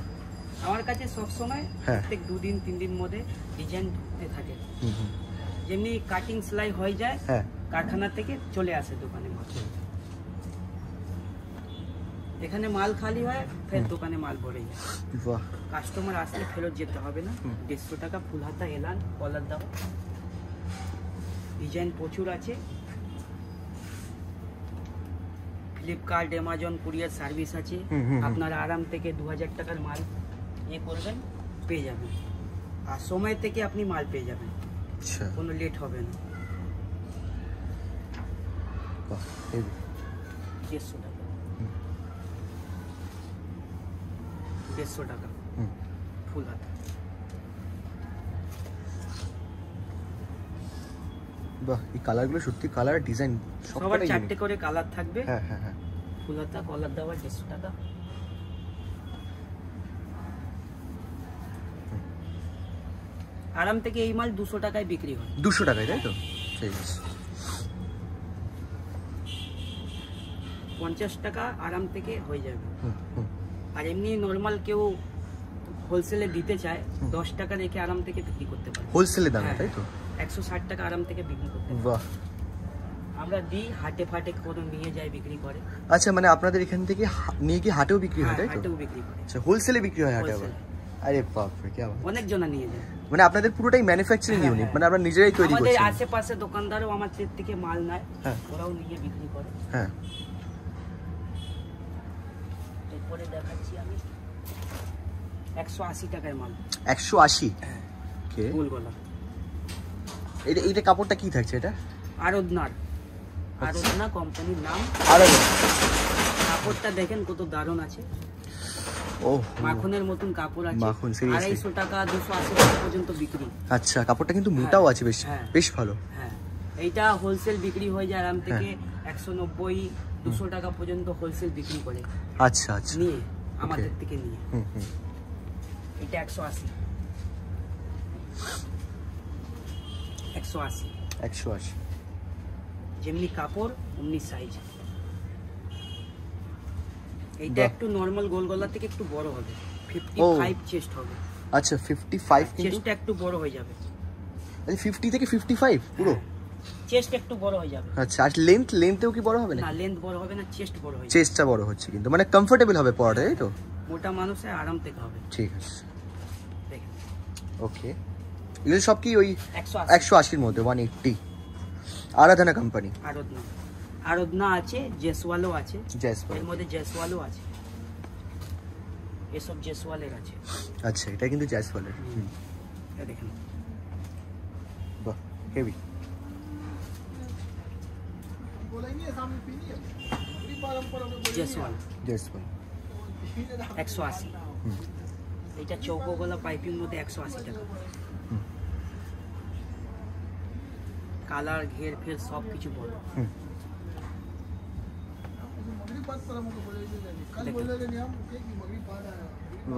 S2: আমার কাছে সব সময় প্রত্যেক 2 দিন 3 দিন মধ্যে ডিজাইন ঢুকতে থাকে। যেমনি কাটিং সেলাই হয়ে যায় কারখানা থেকে চলে আসে দোকানের মধ্যে, এখানে মাল খালি হয় ফের দোকানে মাল ভরে যায়।
S1: বাহ,
S2: কাস্টমার আসলে ফেরত যেতে হবে না। 150 টাকা ফুল হাতা এলান, কলার দাও। ডিজাইন প্রচুর আছে। ফ্লিপকার্ট, অ্যামাজন কুরিয়ার সার্ভিস আছে। আপনারা আরাম থেকে 2000 টাকার মাল করবেন, পেয়ে যাবেন। আর সময় থেকে আপনি মাল পেয়ে যাবেন, কোনো লেট হবে না। 150 টাকা। 150 টাকা ফুল হাতা।
S1: বাহ, এই কালারগুলো সত্যি কালার ডিজাইন
S2: সবার 4টে করে কালার থাকবে।
S1: হ্যাঁ হ্যাঁ হ্যাঁ।
S2: ফুল হাতা কলার দেওয়া 150 টাকা। আরাম থেকে এই মাল 200 টাকায় বিক্রি হয়।
S1: 200 টাকায় তাই তো? ঠিক আছে।
S2: 50 টাকা আরাম থেকে হয়ে যাবে। আর এমনি নরমাল কেউ হোলসেলে দিতে চায় 10 টাকা রেখে আরাম থেকে বিক্রি করতে পারে।
S1: হোলসেলে দামে তাই তো?
S2: 160 টাকা আরাম থেকে বিক্রি করতে পারে।
S1: বাহ।
S2: আমরা দিই হাটে ফাটে করে নিয়ে যায় বিক্রি করে।
S1: আচ্ছা, মানে আপনাদের এখান থেকে নিয়ে কি হাটেও বিক্রি হয় তাই তো?
S2: হাটেও বিক্রি করে।
S1: আচ্ছা, হোলসেলে বিক্রি হয় হাটে আবার? আরে বাপ রে, কি আবার
S2: অনেক জনা নিয়ে যায়।
S1: মানে আপনাদের পুরোটাই ম্যানুফ্যাকচারিং ইউনিট, মানে আমরা নিজেরাই তৈরি করছি।
S2: আমাদের আশেপাশে দোকানদারও আমাদের থেকে মাল নেয়, ওরাও নিয়ে বিক্রি করে।
S1: হ্যাঁ।
S2: এরপরে দেখাচ্ছি আমি 180 টাকার মাল।
S1: 180? ওকে।
S2: ফুল গলা।
S1: এইটা কাপড়টা কি থাকছে এটা?
S2: আরদনার। আরদনা কোম্পানির নাম।
S1: আরদনা।
S2: কাপড়টা দেখেন কত দারুণ আছে।
S1: ও,
S2: মাখনের মতন কাপড় আছে।
S1: মাখন, সিরিয়াসলি।
S2: 250 টাকা 280 টাকা পর্যন্ত বিক্রি।
S1: আচ্ছা, কাপড়টা কিন্তু মোটাও আছে বেশ, বেশ ভালো।
S2: হ্যাঁ, এইটা হোলসেল বিক্রি হয়ে যায় আরাম থেকে 190 200 টাকা পর্যন্ত হোলসেল বিক্রি করে।
S1: আচ্ছা আচ্ছা,
S2: নিয়ে আমাদের থেকে নিয়ে। এটা 180।
S1: 180
S2: যেমনি কাপড় অমনি সাইজ। এইটা একটু নরমাল গোল গলা থেকে একটু বড় হবে, 55 চেস্ট হবে।
S1: আচ্ছা, 55 কিন্তু
S2: চেস্টটা একটু বড় হয়ে যাবে।
S1: আচ্ছা, 50 থেকে 55 পুরো
S2: চেস্ট একটু বড় হয়ে যাবে।
S1: আচ্ছা, আর লেন্থেও কি বড় হবে না?
S2: না, লেন্থ বড় হবে না, চেস্ট বড় হয়ে যাবে।
S1: চেস্টটা বড় হচ্ছে কিন্তু, মানে কমফোর্টেবল হবে পরাটা তাই তো?
S2: মোটা মানুষের আরাম থেকে হবে।
S1: ঠিক আছে,
S2: দেখেন।
S1: ওকে, এগুলো সব কি ওই
S2: 180
S1: এর মধ্যে? 180। আরাধনা কোম্পানি।
S2: আরাধনা আছে, জেসওয়ালও আছে।
S1: জেসওয়াল,
S2: এর মধ্যে জেসওয়ালও আছে। এসব জেসওয়ালের আছে।
S1: আচ্ছা, এটা কিন্তু জেসওয়ালের।
S2: এটা দেখেন,
S1: বাহ, হেভি।
S2: জেসওয়াল 180। এটা চৌকো গলা পাইপিং মধ্যে 180 টাকা। কালার ঘের ফের সব কিছু বড়।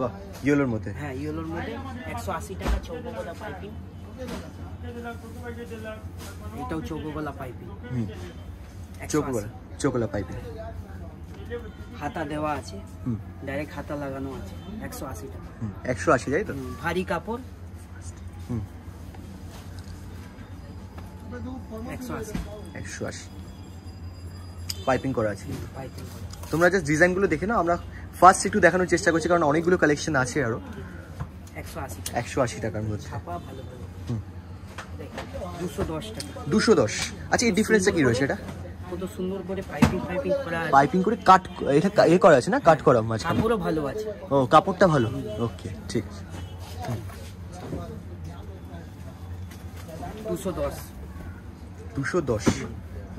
S1: বাহ, ইয়েলোর মধ্যে।
S2: হ্যাঁ, ইয়েলোর মধ্যে 180 টাকা চৌকো গলা পাইপিং। এটাও চৌকো গলা পাইপিং।
S1: চৌকোলা পাইপিং।
S2: হাতা দেওয়া আছে, ডাইরেক্ট হাতা লাগানো আছে। 180 টাকা।
S1: 180 তাই তো?
S2: ভারী কাপড়। 180।
S1: 180 পাইপিং করা আছে।
S2: পাইপিং করা।
S1: তোমরা জাস্ট ডিজাইনগুলো দেখে নাও, আমরা ফার্স্ট একটু দেখানোর চেষ্টা করছি কারণ অনেকগুলো কালেকশন আছে আরো।
S2: 180
S1: টাকার মধ্যে
S2: ছাপা ভালো ভালো। 210 টাকা।
S1: 210। আচ্ছা এই ডিফারেন্সটা কি রয়েছে? এটা
S2: কত সুন্দর করে পাইপিং করা আছে।
S1: পাইপিং করে কাট এটা এ করা আছে না, কাট করা মাঝখানে।
S2: কাপড়ও ভালো আছে।
S1: ও কাপড়টা ভালো, ওকে ঠিক আছে। 210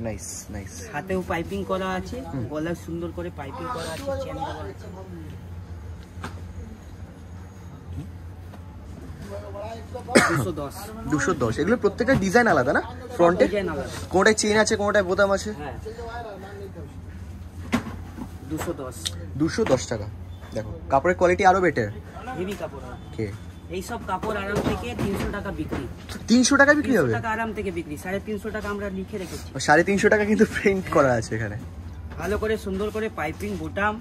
S1: নাইস নাইস।
S2: হাতেও পাইপিং করা আছে, গলায় সুন্দর করে পাইপিং করা আছে, চেন দেওয়া আছে।
S1: 210। এগুলো প্রত্যেকটা ডিজাইন আলাদা না? ফ্রন্টে কোনটায় চেন আছে, কোনটায় বোতাম আছে। 210 টাকা। দেখো কাপড়ের কোয়ালিটি আরো বেটার,
S2: হেভি কাপড়।
S1: ওকে
S2: এই সব কাপড় আরাম থেকে 300 টাকা বিক্রি।
S1: 300 টাকা বিক্রি হবে?
S2: 300 টাকা আরাম থেকে বিক্রি। 350 টাকা আমরা লিখে রেখেছি।
S1: 350 টাকা কিন্তু প্রিন্ট করা আছে এখানে।
S2: ভালো করে সুন্দর করে পাইপিং, বোতাম,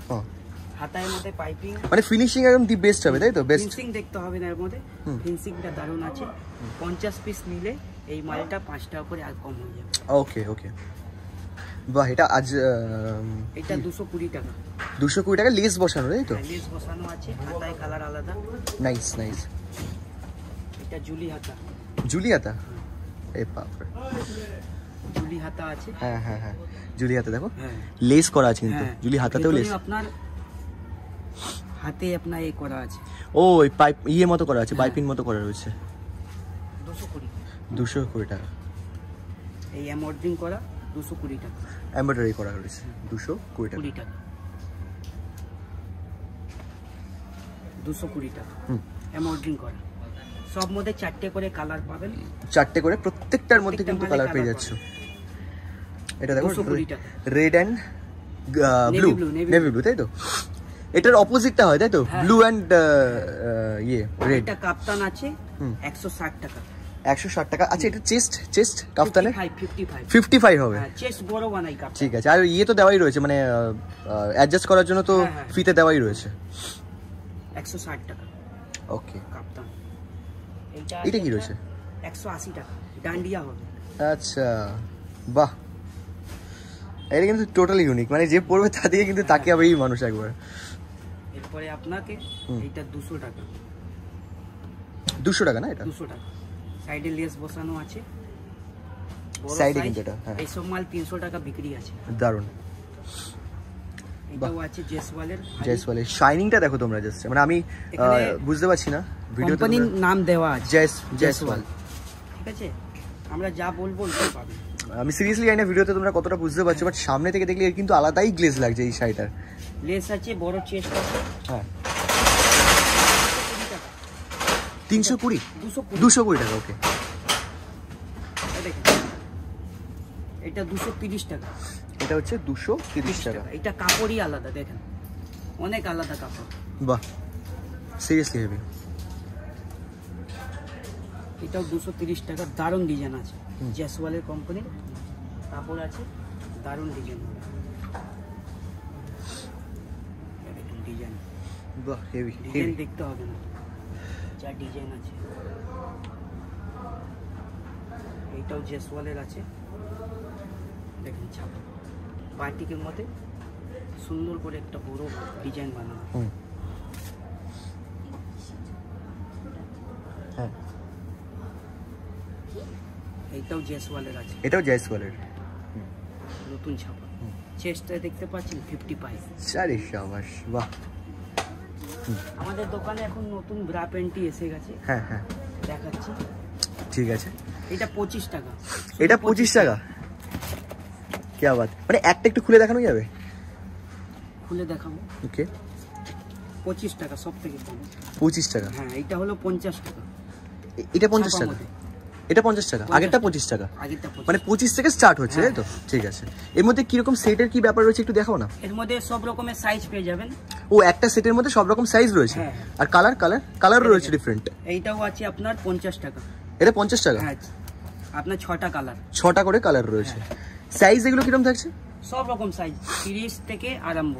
S2: হাতায় মধ্যে পাইপিং,
S1: মানে ফিনিশিং একদম দি বেস্ট হবে, তাই তো? বেস্ট
S2: ফিনিশিং দেখতে হবে না, এর মধ্যে ফিনিশিংটা দারুণ আছে। 50 পিস নিলে এই মালটা 5 টাকা করে আর কম হয়ে যাবে।
S1: ওকে ওকে, বাহ। এটা আজ
S2: এটা 220 টাকা।
S1: 220 টাকা লেস বসানো, তাই তো?
S2: লেস বসানো আছে, হাতায় কালার আলাদা।
S1: Nice nice.
S2: এটা জুলি হাতা।
S1: জুলি হাতা, এ বাপ রে।
S2: জুলি হাতা আছে।
S1: হ্যাঁ হ্যাঁ হ্যাঁ, জুলি হাতা দেখো লেস করা আছে কিন্তু। জুলি হাতাতেও লেস।
S2: আপনার হাতে আপনার এই করা আছে।
S1: ও এই পাইপ ইয়ে মতো করা আছে, পাইপিং মতো করা রয়েছে। 220 টাকা।
S2: এই এমব্রয়ডারিং করা 220 টাকা।
S1: এমব্রয়ডারি করা রয়েছে 220 টাকা।
S2: 220 টাকা এমব্রয়ডারিং করা। সব মধ্যে 4টে করে কালার পাবেন।
S1: 4টে করে, প্রত্যেকটার মধ্যে কিন্তু কালার পেয়ে যাচ্ছ। এটা দেখো red and blue, navy blue, তাই তো? এটার অপোজিটটা হয়, তাই তো? ব্লু এন্ড ইয়ে রেড।
S2: এটা কাপ্তান আছে 160 টাকা।
S1: 160 টাকা। আচ্ছা এটা চেস্ট কাফতানে
S2: 55
S1: হবে।
S2: চেস্ট বড় বানাই কাপ্তান।
S1: ঠিক আছে। আর ইয়ে তো দেওয়াই রয়েছে, মানে অ্যাডজাস্ট করার জন্য তো ফিতে দেওয়াই রয়েছে।
S2: 160 টাকা।
S1: ওকে
S2: কাপ্তান।
S1: এটা কি রয়েছে?
S2: 180 টাকা। ডান্ডিয়া হবে।
S1: আচ্ছা বাহ, এটা কিন্তু টোটালি ইউনিক, মানে যে পড়বে তা দিয়ে কিন্তু তাকে আবার এই মানুষ একবার।
S2: এরপরে আপনাকে এটা 200 টাকা।
S1: 200 টাকা না? এটা
S2: 200 টাকা। সাইডে লেস বসানো আছে,
S1: সাইডে কিন্তু এটা। হ্যাঁ,
S2: এই সব মাল 300 টাকা বিক্রি আছে।
S1: দারুন।
S2: এটাও আছে জেসওয়ালের।
S1: জেসওয়ালের শাইনিংটা দেখো তোমরা, জাস্ট মানে আমি বুঝতে পারছি না ভিডিওতে
S2: কোম্পানির নাম দেওয়া আছে
S1: জেসওয়াল।
S2: ঠিক আছে, আমরা যা বলবো ওটাই পাবে।
S1: আমি সিরিয়াসলি জানি না ভিডিওতে তোমরা কতটা বুঝতে পারছো, বাট সামনে থেকে দেখলে এর কিন্তু আলাদাই গ্লেজ লাগছে এই শাড়িটার।
S2: লেস আছে, বড় চেস্ট আছে।
S1: হ্যাঁ 320 220 টাকা। ওকে
S2: এটা 230 টাকা।
S1: এটা হচ্ছে 230 টাকা।
S2: এটা কাপড়ই আলাদা, দেখেন অনেক আলাদা কাপড়।
S1: বাহ, সিরিয়াসলি হেভি।
S2: এটাও 230 টাকা। দারুণ ডিজাইন আছে, জেসওয়ালের কোম্পানির কাপড় আছে, দারুণ ডিজাইন। ডিজাইন
S1: বাহ, হেভি।
S2: ডিজাইন দেখতে হবে না, যা ডিজাইন আছে। এইটাও জেসওয়ালের আছে, দেখেন ছাপা বাটিকের মধ্যে সুন্দর করে একটা বড় ডিজাইন বানানো।
S1: হ্যাঁ,
S2: এইটাও জেসওয়ালের আছে।
S1: এটাও জেসওয়ালের
S2: নতুন ছাপা। চেস্টটা দেখতে পাচ্ছেন 55।
S1: আরে শাবাশ, বাহ।
S2: আমাদের দোকানে এখন নতুন ব্রা প্যান্টি এসে গেছে।
S1: হ্যাঁ হ্যাঁ,
S2: দেখাচ্ছি।
S1: ঠিক আছে।
S2: এটা 25 টাকা।
S1: এটা 25 টাকা? কি বাত, মানে একটা একটু খুলে দেখানো যাবে?
S2: খুলে দেখাবো।
S1: ওকে,
S2: 25 টাকা সব থেকে কম।
S1: 25 টাকা?
S2: হ্যাঁ, এটা হলো 50 টাকা।
S1: এটা 50 টাকা? এটা 50 টাকা, আগেরটা 25 টাকা। মানে 25 থেকে স্টার্ট হচ্ছে, তাই তো? ঠিক আছে। এর মধ্যে কি রকম সেটের কি ব্যাপার রয়েছে একটু দেখাও না।
S2: এর মধ্যে সব রকমের সাইজ পেয়ে যাবেন।
S1: ও, একটা সেটের মধ্যে সব রকম সাইজ রয়েছে। আর কালার রয়েছে ডিফারেন্ট।
S2: এইটাও আছে আপনার 50 টাকা।
S1: এটা 50 টাকা?
S2: হ্যাঁ, আপনার 6টা কালার।
S1: 6টা করে কালার রয়েছে। সাইজ এগুলো কিরকম থাকছে?
S2: সব রকম সাইজ, 30 থেকে আরম্ভ।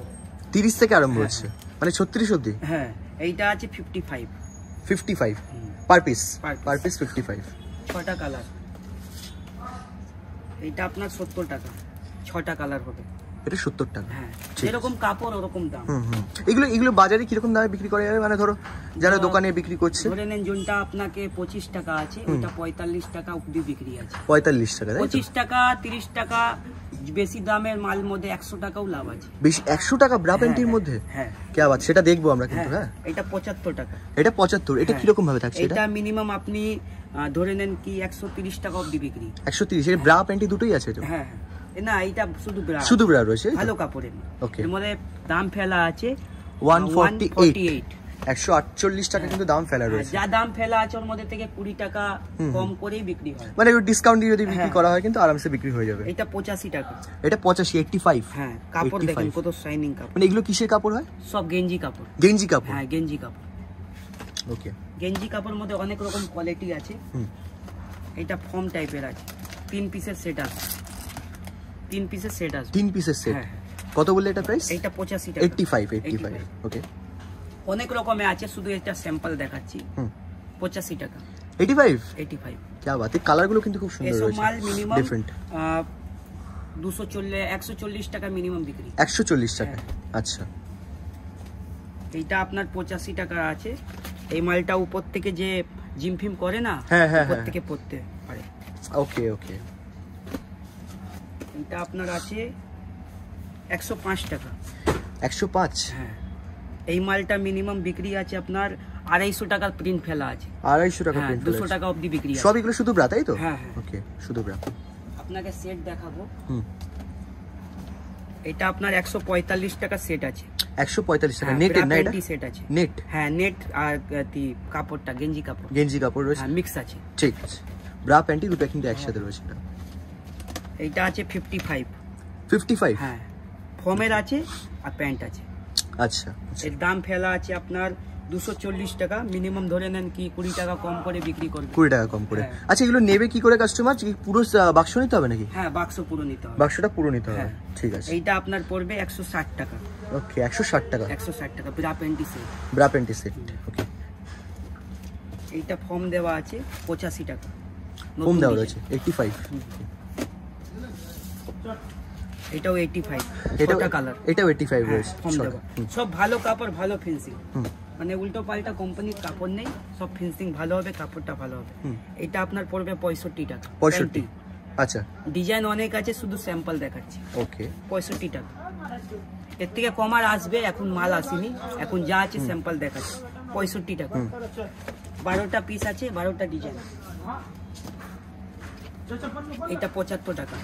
S1: 30 থেকে আরম্ভ হচ্ছে, মানে 36 অবধি?
S2: হ্যাঁ, এইটা আছে 55 পার পিস 55।
S1: 6টা কালার।
S2: এটা আপনার 70 টাকা, 6টা কালার হবে।
S1: এটা 70 টাকা।
S2: হ্যাঁ, যেরকম কাপড় ওরকম দাম।
S1: এগুলো বাজারে কিরকম দামে বিক্রি করে যাবে, মানে ধরো যারা দোকানে বিক্রি করছে?
S2: ধরে নেন যোনটা আপনাকে 25 টাকা আছে, ওটা 45 টাকা অবধি বিক্রি আছে।
S1: 45 টাকা,
S2: 25 টাকা, 30 টাকা, বেশি দামের মাল মধ্যে 100 টাকাও লাভ আছে।
S1: বেশি 100 টাকা ব্রা প্যান্টির মধ্যে?
S2: হ্যাঁ,
S1: কি বাত, সেটা দেখবো আমরা কিন্তু। হ্যাঁ,
S2: এটা 75 টাকা।
S1: এটা 75। এটা কি রকম ভাবে থাকছে?
S2: এটা মিনিমাম আপনি ধরে নেন কি 130 টাকা অবধি বিক্রি।
S1: 130? এর ব্রা প্যান্টি দুটোই আছে তো?
S2: হ্যাঁ, না এটা
S1: শুধু ব্রা রয়েছে,
S2: ভালো কাপড়ের।
S1: ওকে।
S2: এর মধ্যে দাম ফেলা আছে
S1: 148, 148 টাকা কিন্তু দাম ফেলা রয়েছে।
S2: যা দাম ফেলা আছে ওর মধ্যে থেকে 20 টাকা কম করেই বিক্রি হয়,
S1: মানে ডিসকাউন্ট দিয়ে যদি বিক্রি করা হয় কিন্তু আরামসে বিক্রি হয়ে যাবে।
S2: এটা 85 টাকা।
S1: এটা 85?
S2: হ্যাঁ, কাপড় দেখেন কত শাইনিং কাপড়।
S1: মানে এগুলো কিসের কাপড় হয়?
S2: সব গেঞ্জি কাপড়।
S1: গেঞ্জি কাপড়?
S2: হ্যাঁ, গেঞ্জি কাপড়।
S1: ওকে।
S2: গেঞ্জি কাপড়ের মধ্যে অনেক রকম কোয়ালিটি আছে। এটা ফর্ম টাইপের আছে, 3 পিসের সেট আছে। 3 পিসের সেট আছে। 3 পিসের সেট? কত বললে এটা প্রাইস? এটা 85 টাকা। 85। ওকে। অনেক রকমের আছে, শুধু এটা স্যাম্পল দেখাচ্ছি। 85 টাকা।
S1: 85? কি বাত, এই কালারগুলো কিন্তু খুব সুন্দর রয়েছে।
S2: এসব মাল মিনিমাম
S1: ডিফারেন্ট।
S2: 140 টাকা মিনিমাম বিক্রি।
S1: 140 টাকা? আচ্ছা।
S2: এইটা আপনার 85 টাকা আছে। এই মালটা উপর থেকে যে জিম ফিম করে না, উপর থেকে পড়তে পারে।
S1: ওকে ওকে।
S2: এটা আপনার আছে 105 টাকা।
S1: 105?
S2: হ্যাঁ, এই মালটা মিনিমাম বিক্রি আছে আপনার 250 টাকার প্রিন্ট ফেলা আছে।
S1: 250 টাকা প্রিন্ট?
S2: 200 টাকা অবধি বিক্রি আছে।
S1: সব এগুলো শুধু ব্রা, তাই তো?
S2: হ্যাঁ।
S1: ওকে, শুধু ব্রা।
S2: আপনাকে সেট দেখাবো। এটা আপনার 145 টাকা সেট আছে।
S1: 145 টাকা নেটের না? এটা
S2: সেট আছে।
S1: নেট?
S2: হ্যাঁ, নেট আর কাপড়টা গেঞ্জি কাপড়।
S1: গেঞ্জি কাপড় রয়েছে?
S2: হ্যাঁ, মিক্স আছে।
S1: ঠিক আছে। ব্রা প্যান্টি দুটো কিন্তু একসাথে রয়েছে।
S2: এইটা আছে 55।
S1: 55?
S2: হ্যাঁ, ফর্মের আছে আর প্যান্ট আছে।
S1: আচ্ছা।
S2: এর দাম ফেলা আছে আপনার 240 টাকা। মিনিমাম ধরে নেন কি 20 টাকা কম করে বিক্রি করবে।
S1: 20 টাকা কম করে? আচ্ছা, এগুলো নেবে কি করে কাস্টমার? পুরো বাক্স নিতে হবে নাকি?
S2: হ্যাঁ, বাক্স পুরো নিতে হবে।
S1: বাক্সটা পুরো নিতে হবে? ঠিক আছে।
S2: এইটা আপনার পড়বে 160 টাকা।
S1: ওকে, 160 টাকা।
S2: 160 টাকা bra panty set.
S1: Bra panty set, okay.
S2: এইটা ফর্ম দেওয়া আছে 85 টাকা।
S1: ফর্ম দেওয়া আছে 85?
S2: এটাও 85।
S1: এটা
S2: কালার?
S1: এটাও 85 রয়েছে।
S2: ফর্ম দেওয়া। সব ভালো কাপড়, ভালো ফিনিশিং। মানে উল্টো পাল্টা কোম্পানির কাপড় নেই, সব ফিনিশিং ভালো হবে, কাপড়টা ভালো হবে। এটা আপনার পড়বে 65 টাকা।
S1: 65? আচ্ছা।
S2: ডিজাইন অনেক আছে, শুধু স্যাম্পল দেখাচ্ছি।
S1: ওকে।
S2: 65 টাকা। এর থেকে কম আর আসবে, এখন মাল আসেনি, এখন যা আছে স্যাম্পল দেখাচ্ছি। 65 টাকা। 12টা পিস আছে, 12টা ডিজাইন। এটা 75 টাকা।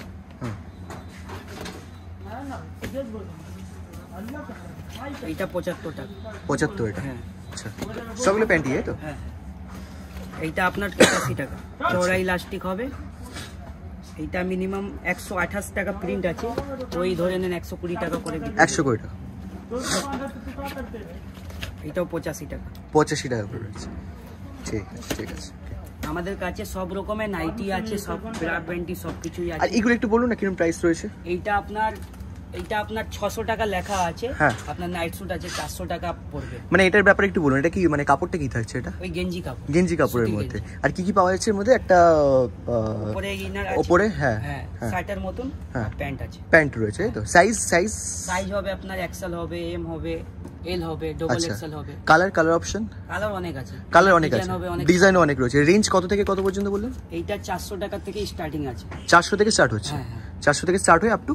S2: এটা 75 টাকা।
S1: 75 এটা? হ্যাঁ। আচ্ছা, সবগুলো প্যান্টি তো?
S2: হ্যাঁ। এইটা আপনার 85 টাকা। চওড়া ইলাস্টিক হবে। এইটা মিনিমাম 128 টাকা প্রিন্ট আছে, ওই ধরে নেন 120 টাকা করে।
S1: 120 টাকা?
S2: এটাও 85 টাকা।
S1: 85 টাকা করে রয়েছে। ঠিক আছে, ঠিক আছে।
S2: আমাদের কাছে সব রকমের নাইটি আছে, সব ব্রা প্যান্টি সবকিছুই আছে।
S1: আর এগুলো একটু বলুন না কিরকম প্রাইস রয়েছে?
S2: এইটা আপনার 600 টাকা লেখা আছে। আপনার নাইট স্যুট আছে 400 টাকা পড়বে।
S1: মানে এটার ব্যাপারে একটু বলুন, এটা কি মানে কাপড়টা কি থাকছে? এটা
S2: ওই গেঞ্জি কাপড়।
S1: গেঞ্জি কাপড়ের মধ্যে আর কি কি পাওয়া যাচ্ছে এর মধ্যে? একটা
S2: উপরে ইনার আছে,
S1: উপরে হ্যাঁ
S2: শার্টের মতন প্যান্ট আছে।
S1: প্যান্ট রয়েছে তো? সাইজ
S2: হবে আপনার এক্সেল হবে, এম হবে, এল হবে, ডবল এক্সেল হবে।
S1: Colour option?
S2: কালার অনেক আছে।
S1: ডিজাইনও অনেক রয়েছে। রেঞ্জ কত থেকে কত পর্যন্ত বললেন?
S2: এইটা 400 টাকা থেকে স্টার্টিং আছে।
S1: 400 থেকে স্টার্ট হচ্ছে? 400 থেকে স্টার্ট হয় আপ টু?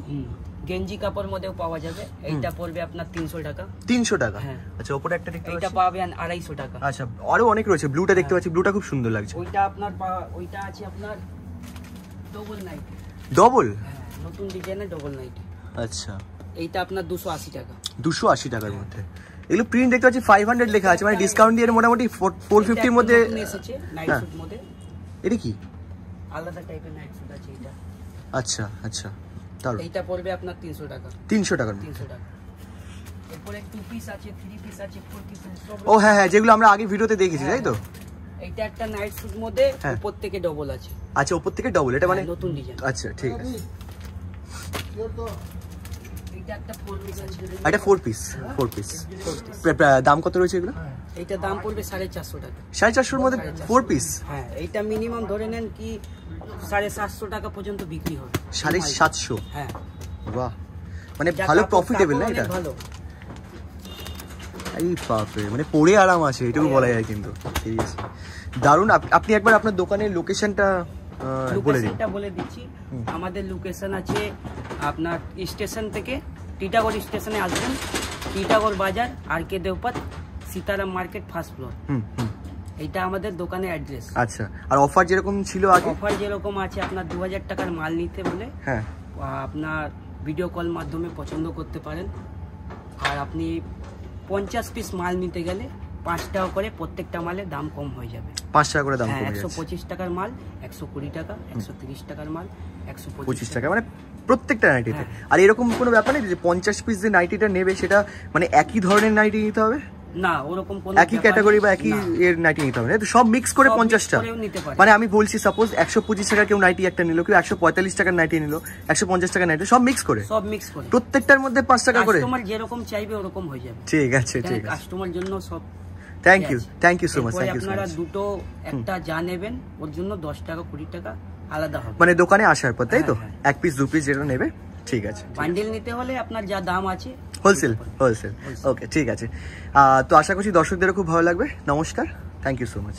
S2: গেঞ্জি কাপড়ের মধ্যেও পাওয়া যাবে। এইটা পড়বে আপনার 300 টাকা।
S1: 300 টাকা? আচ্ছা, উপরে একটা দেখতে পাচ্ছি,
S2: এটা পাবেন 250 টাকা।
S1: আচ্ছা, আরো অনেক রয়েছে। ব্লুটা দেখতে পাচ্ছি, ব্লুটা খুব সুন্দর লাগছে।
S2: ওইটা আপনার ওইটা আছে আপনার ডবল নাইট।
S1: ডবল?
S2: নতুন ডিজাইনের ডবল নাইট।
S1: আচ্ছা,
S2: এইটা আপনার 280 টাকা।
S1: 280 টাকার মধ্যে। এগুলো প্রিন্ট দেখতে পাচ্ছি 500 লেখা আছে, মানে ডিসকাউন্ট দিয়ে মোটামুটি 450 এর মধ্যে
S2: এসেছে নাইট স্যুট মধ্যে।
S1: এটা কি
S2: আলাদা টাইপের নাইট স্যুট আছে এটা।
S1: আচ্ছা আচ্ছা,
S2: এইটা পড়বে আপনার 300 টাকা।
S1: 300 টাকার?
S2: 300 টাকা। এরপরে 2 পিস আছে, 3 পিস আছে, 4 পিস সব।
S1: ও হ্যাঁ হ্যাঁ, যেগুলো আমরা আগে ভিডিওতে দেখেছি, তাই তো?
S2: এইটা একটা নাইট স্যুট মধ্যে উপর থেকে ডবল আছে।
S1: আচ্ছা, উপর থেকে ডবল, এটা মানে
S2: নতুন ডিজাইন।
S1: আচ্ছা, ঠিক আছে।
S2: এইটা একটা 4 পিস আছে,
S1: এটা 4 পিস। দাম কত রয়েছে এগুলো?
S2: এইটা দাম পড়বে 450 টাকা।
S1: 450 মধ্যে 4 পিস?
S2: হ্যাঁ, এইটা মিনিমাম ধরে নেন কি 750 টাকা পর্যন্ত বিক্রি হবে।
S1: 750?
S2: হ্যাঁ।
S1: বাহ, মানে ভালো প্রফিটেবল না এটা?
S2: ভালো।
S1: এই বাপরে, মানে পরে আরাম আছে এটাও বলা যায় কিন্তু। সিরিয়াসলি দারুণ। আপনি একবার আপনার দোকানের লোকেশনটা বলে দিন।
S2: লোকেশনটা বলে দিচ্ছি। আমাদের লোকেশন আছে আপনার স্টেশন থেকে টিটাগড় স্টেশনে আসবেন, Titagarh Bazar, R K. Deopat, Sitaram market, first floor. এইটা আমাদের দোকানের অ্যাড্রেস।
S1: আচ্ছা, আর অফার যেরকম ছিল আগে?
S2: অফার যেরকম আছে, আপনার 2000 টাকার মাল নিতে বলে
S1: হ্যাঁ
S2: আপনার ভিডিও কল মাধ্যমে পছন্দ করতে পারেন। আর আপনি 50 পিস মাল নিতে গেলে 5 টাকা করে প্রত্যেকটা মালের দাম কম হয়ে যাবে।
S1: 5 টাকা করে দাম কমে যাচ্ছে।
S2: 125 টাকার মাল 120 টাকা, 130 টাকার মাল 125
S1: টাকা, মানে প্রত্যেকটা নাইটিতে। আর এরকম কোনো ব্যাপার নেই যে 50 পিস যে নাইটিটা নেবে সেটা মানে একই ধরনের নাইটি নিতে হবে?
S2: না, ওরকম কোনো
S1: একই ক্যাটাগরি বা একই এর নাইটি নিতে হবে না, তো সব মিক্স করে 50টা। মানে আমি বলছি সাপোজ 125 টাকার কেউ নাইটি একটা নিল, কেউ 145 টাকার নাইটি নিল, 150 টাকার নাইটি, সব মিক্স করে প্রত্যেকটার মধ্যে 5 টাকা করে।
S2: কাস্টমার যেরকম চাইবে ওরকম হয়ে যাবে।
S1: ঠিক আছে, ঠিক আছে।
S2: কাস্টমার জন্য সব।
S1: Thank you so much.
S2: আপনারা দুটো একটা যা নেবেন ওর জন্য 10 টাকা 20 টাকা আলাদা হবে,
S1: মানে দোকানে আসার পর, তাই তো? 1 পিস 2 পিস যেটা নেবে। ঠিক আছে।
S2: বান্ডেল নিতে হলে আপনার যা দাম আছে
S1: হোলসেল। ওকে, ঠিক আছে। তো আশা করছি দর্শকদেরও খুব ভালো লাগবে। নমস্কার, থ্যাংক ইউ সো মাচ।